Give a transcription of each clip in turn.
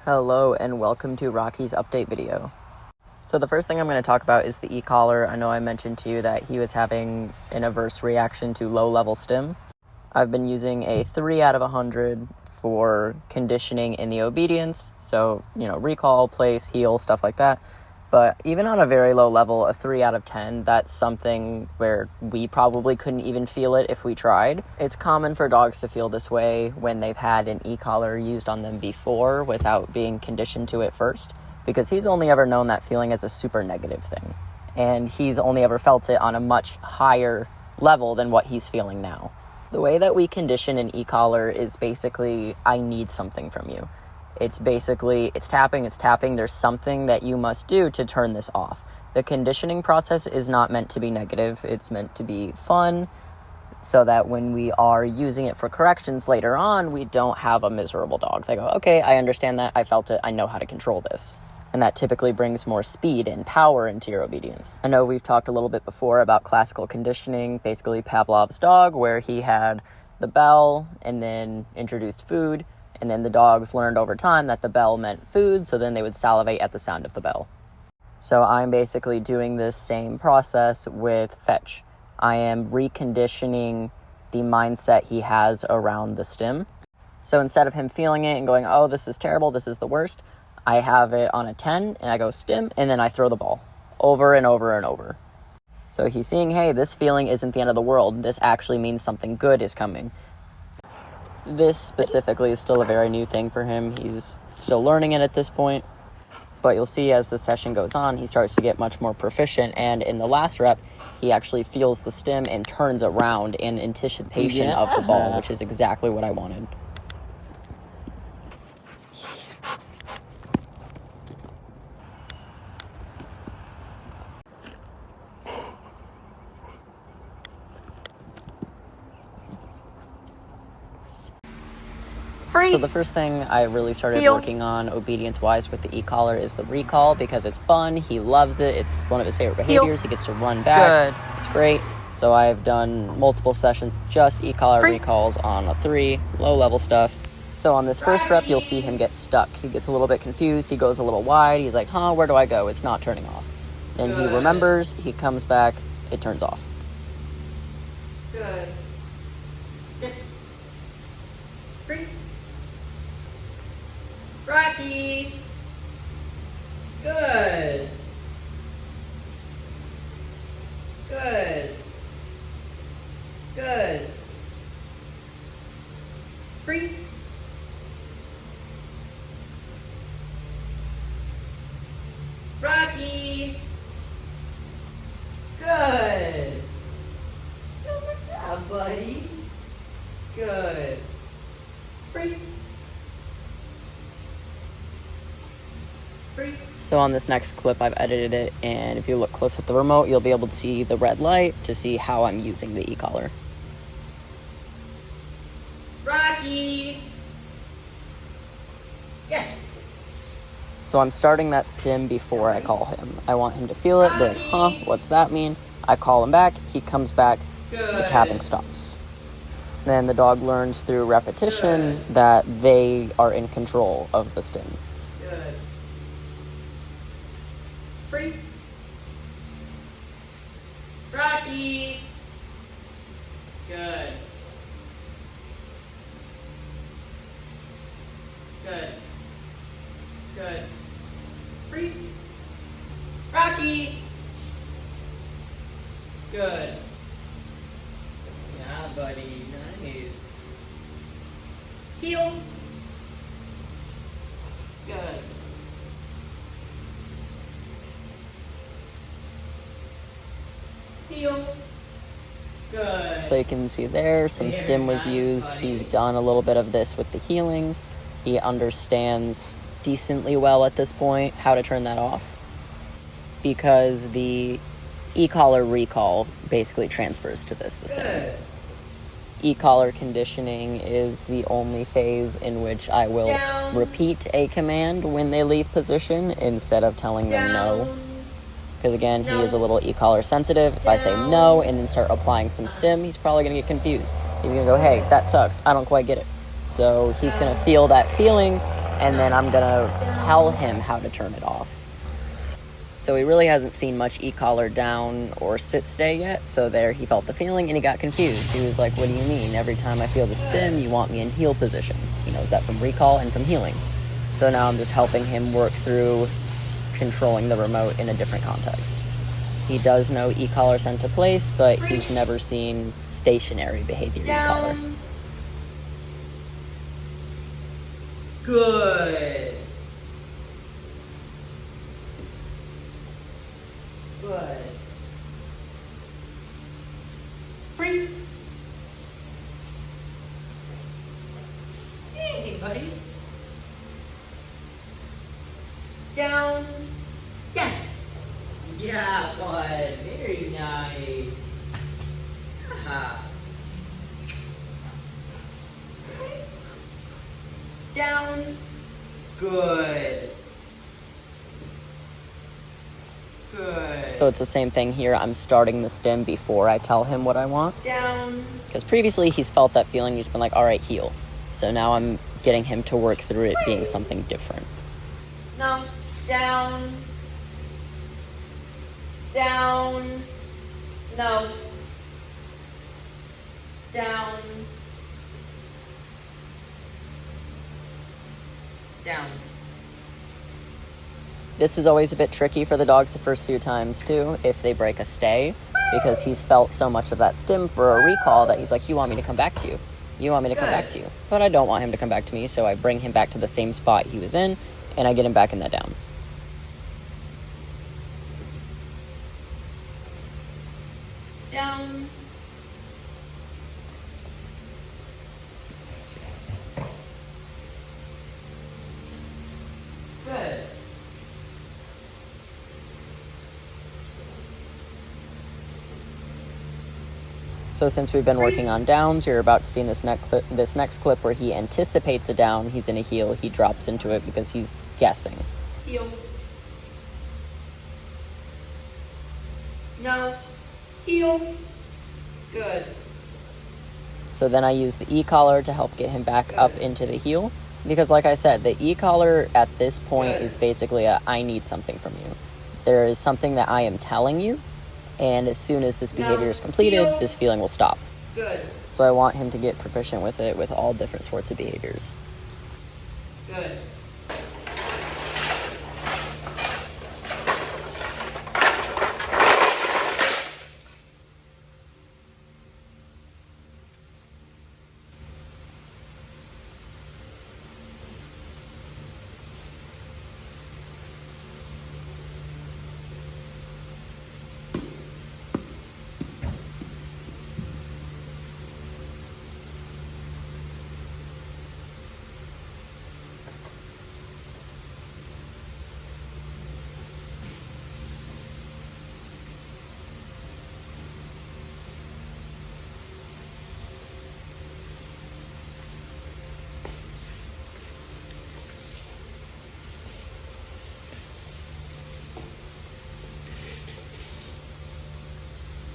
Hello and welcome to Rocky's update video. So the first thing I'm going to talk about is the e-collar. I know I mentioned to you that he was having an adverse reaction to low-level stim. I've been using a 3 out of 100 for conditioning in the obedience, so, recall, place, heel, stuff like that. But even on a very low level, a 3 out of 10, that's something where we probably couldn't even feel it if we tried. It's common for dogs to feel this way when they've had an e-collar used on them before without being conditioned to it first, because he's only ever known that feeling as a super negative thing. And he's only ever felt it on a much higher level than what he's feeling now. The way that we condition an e-collar is basically, I need something from you. It's basically, it's tapping, there's something that you must do to turn this off. The conditioning process is not meant to be negative, it's meant to be fun, so that when we are using it for corrections later on, we don't have a miserable dog. They go, okay, I understand that, I felt it, I know how to control this. And that typically brings more speed and power into your obedience. I know we've talked a little bit before about classical conditioning, basically Pavlov's dog, where he had the bell and then introduced food. And then the dogs learned over time that the bell meant food, so then they would salivate at the sound of the bell. So I'm basically doing this same process with Fetch. I am reconditioning the mindset he has around the stim. So instead of him feeling it and going, oh, this is terrible, this is the worst, I have it on a 10, and I go stim, and then I throw the ball over and over and over. So he's seeing, hey, this feeling isn't the end of the world. This actually means something good is coming. This specifically is still a very new thing for him. He's still learning it at this point. But you'll see as the session goes on, he starts to get much more proficient. And in the last rep, he actually feels the stim and turns around in anticipation of the ball, which is exactly what I wanted. So the first thing I really started working on obedience-wise with the e-collar is the recall, because it's fun, he loves it, it's one of his favorite behaviors, he gets to run back, It's great. So I've done multiple sessions, just e-collar recalls on a 3, low-level stuff. So on this first rep, you'll see him get stuck. He gets a little bit confused, he goes a little wide, he's like, where do I go? It's not turning off. Then he remembers, he comes back, it turns off. Good. Yes. Free. Rocky. Good. Good. Good. Free. Rocky. Good. Good job, buddy. Good. Free. Free. So on this next clip, I've edited it, and if you look close at the remote, you'll be able to see the red light to see how I'm using the e-collar. Rocky. Yes. So I'm starting that stim before I call him. I want him to feel it, be like, what's that mean? I call him back, he comes back, the tapping stops. Then the dog learns through repetition that they are in control of the stim. Good. Free. Rocky. Good. Good. Good. Free. Rocky. Good. Yeah, buddy. Nice. Heel. Good. Heel. Good. So you can see there, some stim was used. He's done a little bit of this with the healing. He understands decently well at this point how to turn that off, because the e-collar recall basically transfers to this the same. E-collar conditioning is the only phase in which I will repeat a command when they leave position instead of telling them no. Because again, he is a little e-collar sensitive. If I say no and then start applying some stim, he's probably going to get confused. He's going to go, hey, that sucks, I don't quite get it. So he's going to feel that feeling, and then I'm gonna tell him how to turn it off. So he really hasn't seen much e-collar down or sit stay yet, so there he felt the feeling and he got confused. He was like, what do you mean? Every time I feel the stim, you want me in heel position. He knows that from recall and from healing. So now I'm just helping him work through controlling the remote in a different context. He does know e-collar sent to place, but he's never seen stationary behavior e-collar. Good. Good. Free. Hey, buddy. Down. Yes. Yeah, bud. Very nice. Yeah. Down. Good. Good. So it's the same thing here. I'm starting the stim before I tell him what I want. Down. Because previously he's felt that feeling, he's been like, all right, heel. So now I'm getting him to work through it being something different. No. Down. Down. No. Down. Down. This is always a bit tricky for the dogs the first few times too, if they break a stay, because he's felt so much of that stim for a recall that he's like, you want me to come back to you. You want me to come back to you. But I don't want him to come back to me, so I bring him back to the same spot he was in, and I get him back in that down. Down. Good. So since we've been working on downs, you're about to see in this next clip where he anticipates a down, he's in a heel, he drops into it because he's guessing. Heel. No. Heel. Good. So then I use the e-collar to help get him back up into the heel. Because like I said, the e-collar at this point is basically a, I need something from you. There is something that I am telling you, and as soon as this behavior is completed, this feeling will stop. Good. So I want him to get proficient with it with all different sorts of behaviors. Good.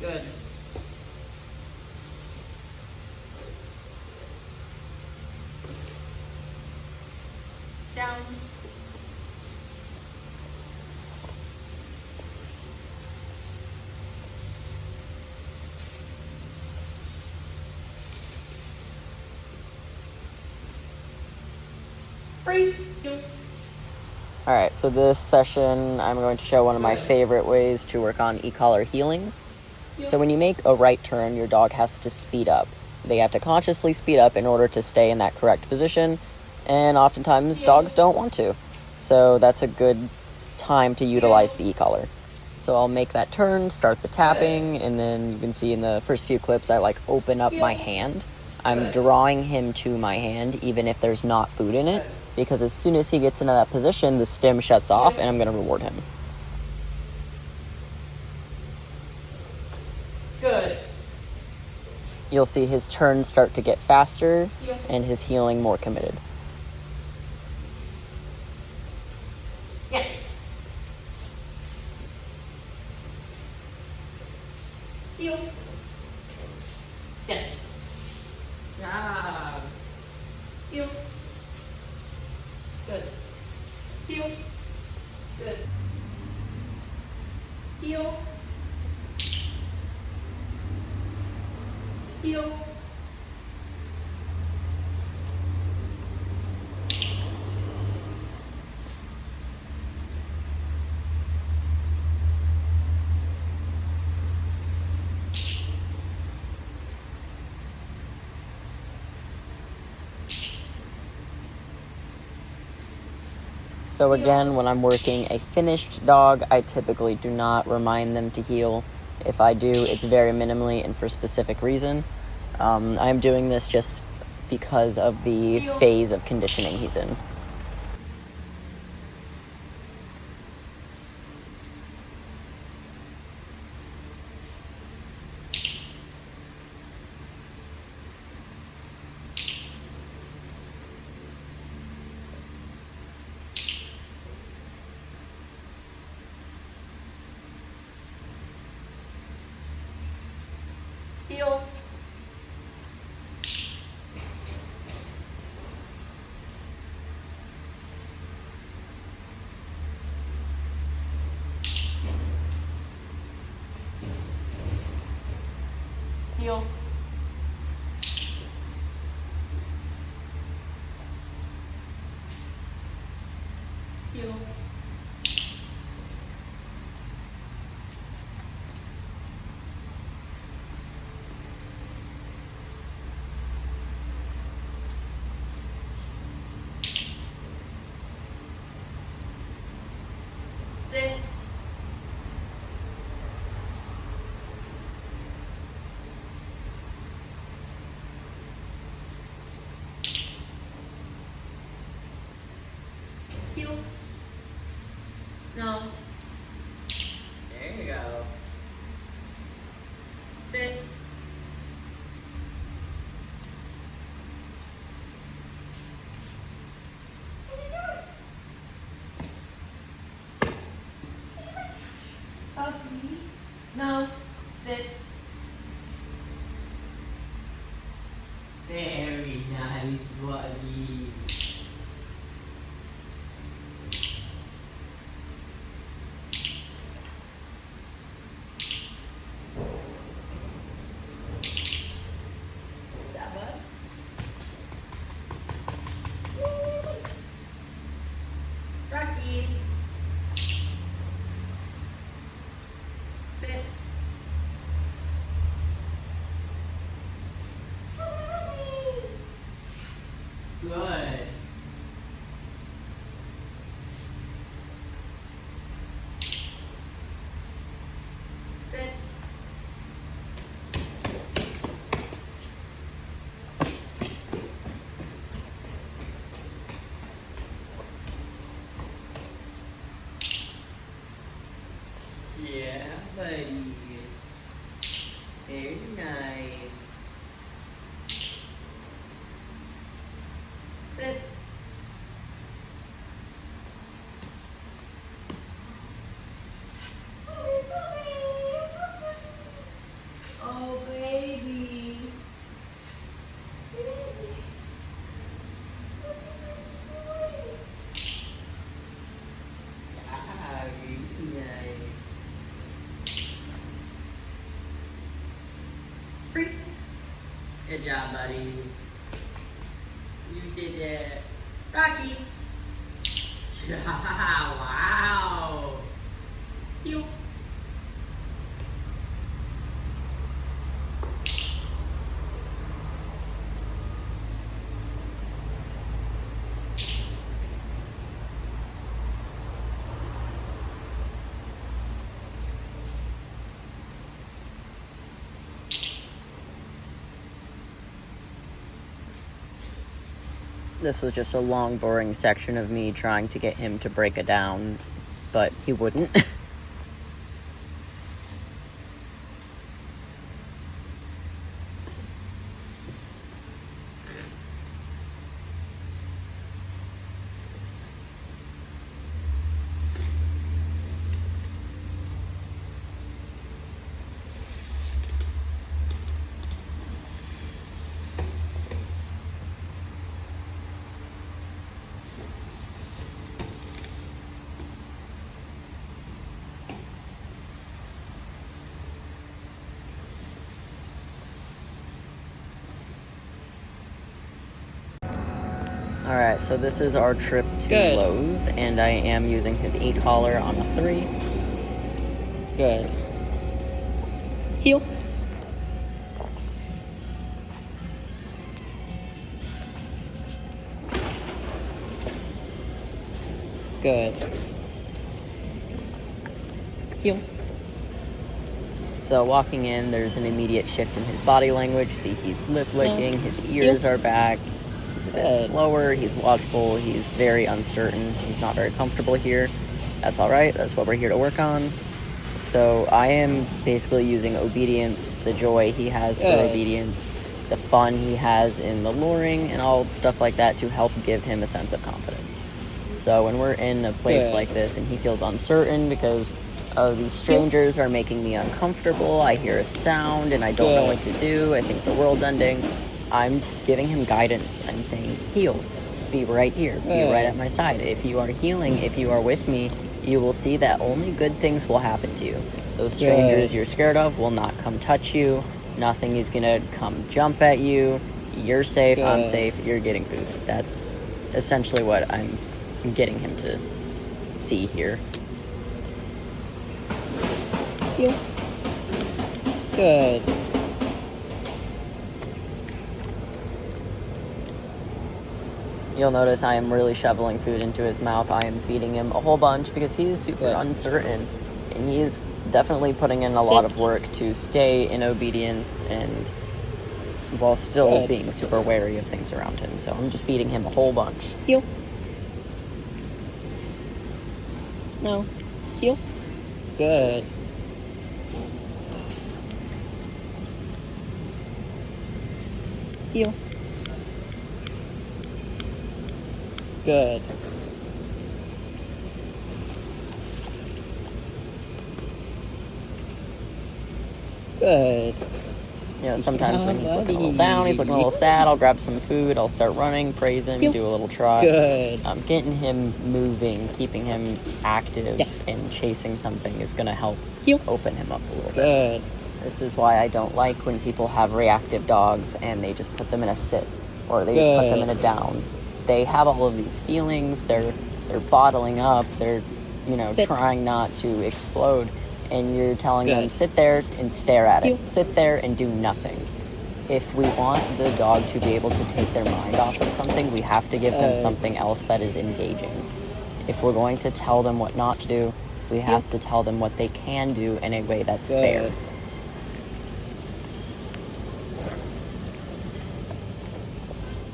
Good. Down. Free. Alright, so this session I'm going to show one of my favorite ways to work on e-collar healing. So when you make a right turn, your dog has to speed up. They have to consciously speed up in order to stay in that correct position, and oftentimes dogs don't want to. So that's a good time to utilize the e-collar. So I'll make that turn, start the tapping, and then you can see in the first few clips I like open up my hand. I'm drawing him to my hand even if there's not food in it, because as soon as he gets into that position, the stim shuts off and I'm going to reward him. Good. You'll see his turns start to get faster and his healing more committed. Yes. Heel. Yes. Yeah. Heel. Good. Heel. Good. Heel. Heel. So again, when I'm working a finished dog, I typically do not remind them to heel. If I do, it's very minimally and for specific reason. I'm doing this just because of the phase of conditioning he's in. Heel. Heel. Heel. Sit. Heel. No. There you go. Sit. Puppy. No. Sit. Very nice, buddy. That bud. Rocky. Sit. Good. Sit. Yeah, buddy. Very nice. Sit. Oh, baby. Ah, very nice. Free. Good job, buddy. You did it. Rocky. Wow. Heel. This was just a long, boring section of me trying to get him to break it down, but he wouldn't. Alright, so this is our trip to Good. Lowe's, and I am using his e-collar on a 3. Good. Heel. Good. Heel. So walking in, there's an immediate shift in his body language. See, he's lip licking, his ears are back, he's a bit Good. slower, he's watchful, he's very uncertain, he's not very comfortable here. That's alright, that's what we're here to work on. So I am basically using obedience, the joy he has for Good. obedience, the fun he has in the luring, and all stuff like that to help give him a sense of confidence. So when we're in a place Good. like this and he feels uncertain because these strangers are making me uncomfortable, I hear a sound and I don't know what to do, I think the world's ending, I'm giving him guidance. I'm saying, heal, be right here, be right at my side. If you are healing, if you are with me, you will see that only good things will happen to you. Those strangers you're scared of will not come touch you, nothing is gonna come jump at you, you're safe, I'm safe, you're getting food. That's essentially what I'm getting him to see here. Heel. Good. You'll notice I am really shoveling food into his mouth. I am feeding him a whole bunch because he's super uncertain. And he's definitely putting in a lot of work to stay in obedience and while still being super wary of things around him. So I'm just feeding him a whole bunch. Heel. No. Heel. Good. Heel. Good. Good. You know, sometimes when he's looking a little down, he's looking a little sad, I'll grab some food, I'll start running, praise him, do a little trot. Good. Getting him moving, keeping him active, and chasing something is going to help open him up a little bit. This is why I don't like when people have reactive dogs and they just put them in a sit, or they just put them in a down. They have all of these feelings, they're bottling up, they're, you know, trying not to explode. And you're telling them, sit there and stare at it. Sit there and do nothing. If we want the dog to be able to take their mind off of something, we have to give them something else that is engaging. If we're going to tell them what not to do, we have to tell them what they can do in a way that's fair.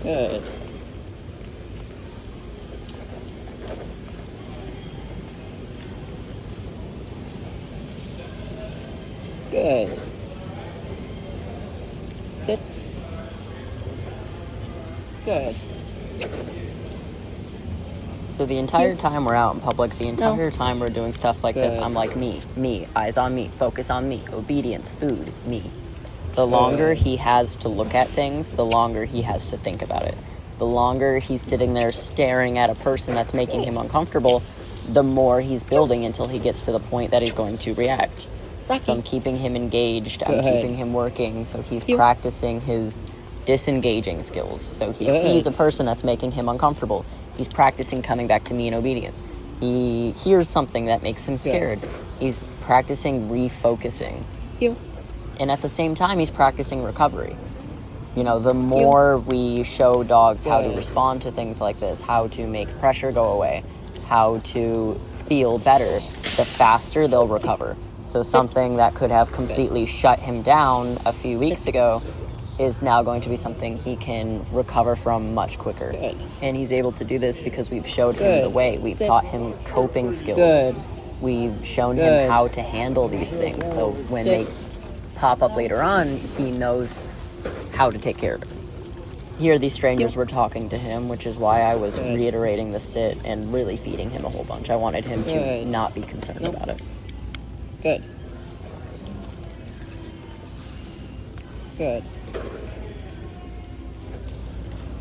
Good. Good. Sit. Good. So the entire time we're out in public, the entire time we're doing stuff like this, I'm like, me, eyes on me, focus on me, obedience, food, me. The longer he has to look at things, the longer he has to think about it. The longer he's sitting there staring at a person that's making him uncomfortable, the more he's building until he gets to the point that he's going to react. So I'm keeping him engaged, I'm keeping him working, so he's practicing his disengaging skills. So he sees a person that's making him uncomfortable. He's practicing coming back to me in obedience. He hears something that makes him scared. He's practicing refocusing. And at the same time, he's practicing recovery. You know, the more we show dogs how to respond to things like this, how to make pressure go away, how to feel better, the faster they'll recover. So something that could have completely shut him down a few weeks ago is now going to be something he can recover from much quicker. And he's able to do this because we've showed him the way. We've taught him coping skills. We've shown him how to handle these things. So when they pop up later on, he knows how to take care of it. Here, these strangers were talking to him, which is why I was reiterating the sit and really feeding him a whole bunch. I wanted him to not be concerned about it. Good. Good.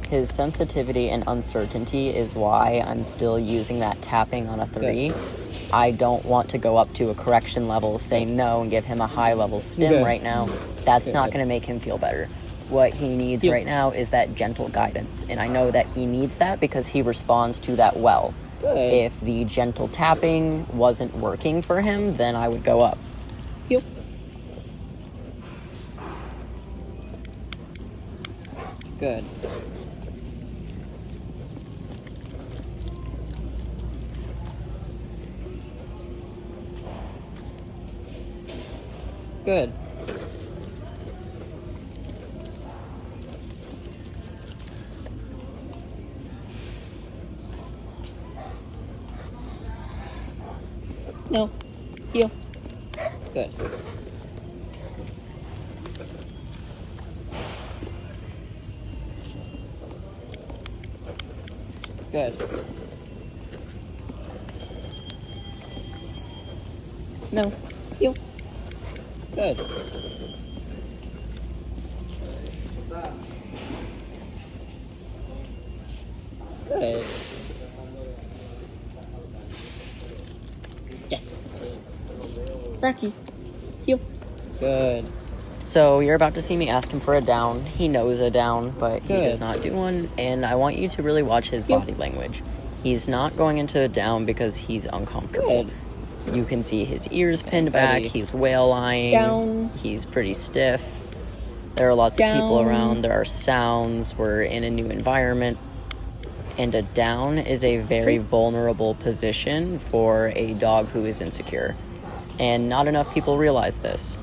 His sensitivity and uncertainty is why I'm still using that tapping on a 3. I don't want to go up to a correction level, say no, and give him a high level stim right now. That's not going to make him feel better. What he needs Yeah. right now is that gentle guidance. And I know that he needs that because he responds to that well. Good. If the gentle tapping wasn't working for him, then I would go up. Heel. Good. Good. No. Heel. Good. Good. No. Heel. Good. Good. Yes. Rocky. Heel. Good. So you're about to see me ask him for a down. He knows a down, but he Good. does not do one. And I want you to really watch his Yep. body language. He's not going into a down because he's uncomfortable. Good. You can see his ears pinned back. Buddy. He's whale lying. Down. He's pretty stiff. There are lots of people Down. around. There are sounds. We're in a new environment. And a down is a very vulnerable position for a dog who is insecure. And not enough people realize this.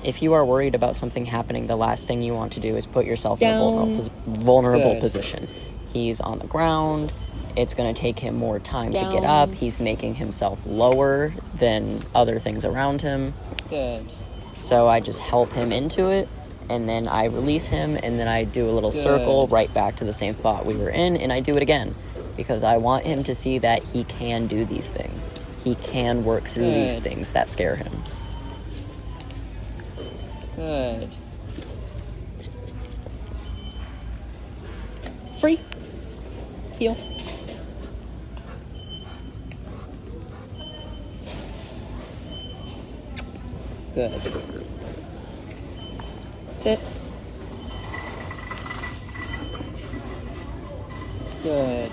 If you are worried about something happening, the last thing you want to do is put yourself in a Down. vulnerable Good. position. He's on the ground. It's going to take him more time to get Down. up. He's making himself lower than other things around him. Good. So I just help him into it, and then I release him, and then I do a little Good. circle right back to the same spot we were in, and I do it again. Because I want him to see that he can do these things. He can work through these Good. things that scare him. Good. Free. Heel. Good. Sit. Good.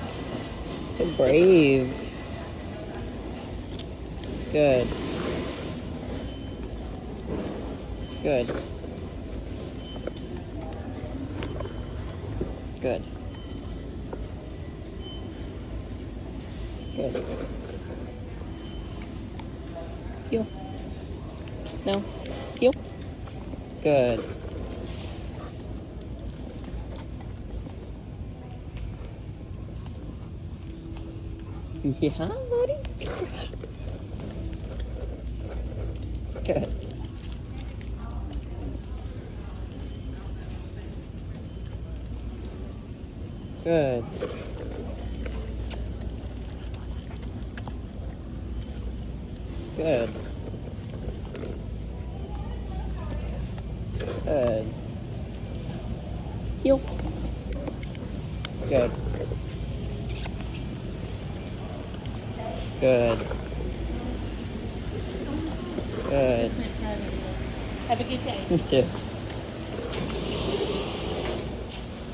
So brave. Good. Good. Good. Good. Heel. No. Heel. Good. Yeah, buddy. Good. Good. Good. Good. Heel. Good. Good. Good. Have a good day. Me too.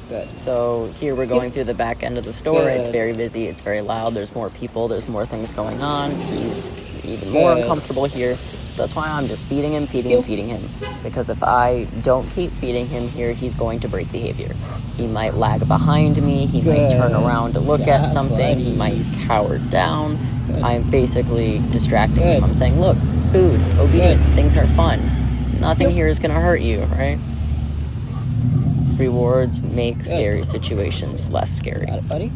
Good. So here we're going through the back end of the store. Good. It's very busy. It's very loud. There's more people. There's more things going on. He's even more Good. uncomfortable here. So that's why I'm just feeding him, feeding him. Because if I don't keep feeding him here, he's going to break behavior. He might lag behind me. He might turn Good. around to look at job, something. He buddy. might cower down. Good. I'm basically distracting him. Good. I'm saying, look, food, obedience, Good. things are fun. Nothing Yep. here is going to hurt you, right? Rewards make Good. scary situations less scary. Got it, buddy.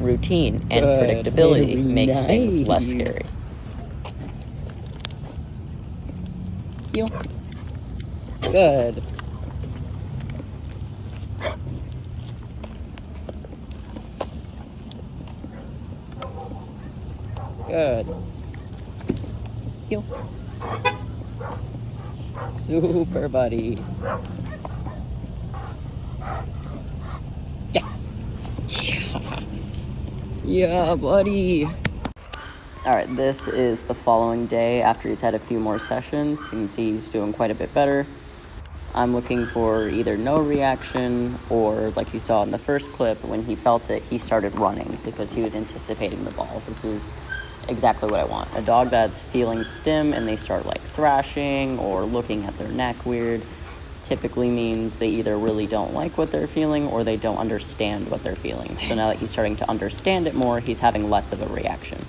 Routine and Good. predictability Very makes things less nice. scary. Heel. Good. Good. Heel. Super, buddy. Yes. Yeah, buddy. Alright, this is the following day after he's had a few more sessions. You can see he's doing quite a bit better. I'm looking for either no reaction or, like you saw in the first clip, when he felt it, he started running because he was anticipating the ball. This is exactly what I want. A dog that's feeling stim and they start like thrashing or looking at their neck weird typically means they either really don't like what they're feeling or they don't understand what they're feeling. So now that he's starting to understand it more, he's having less of a reaction.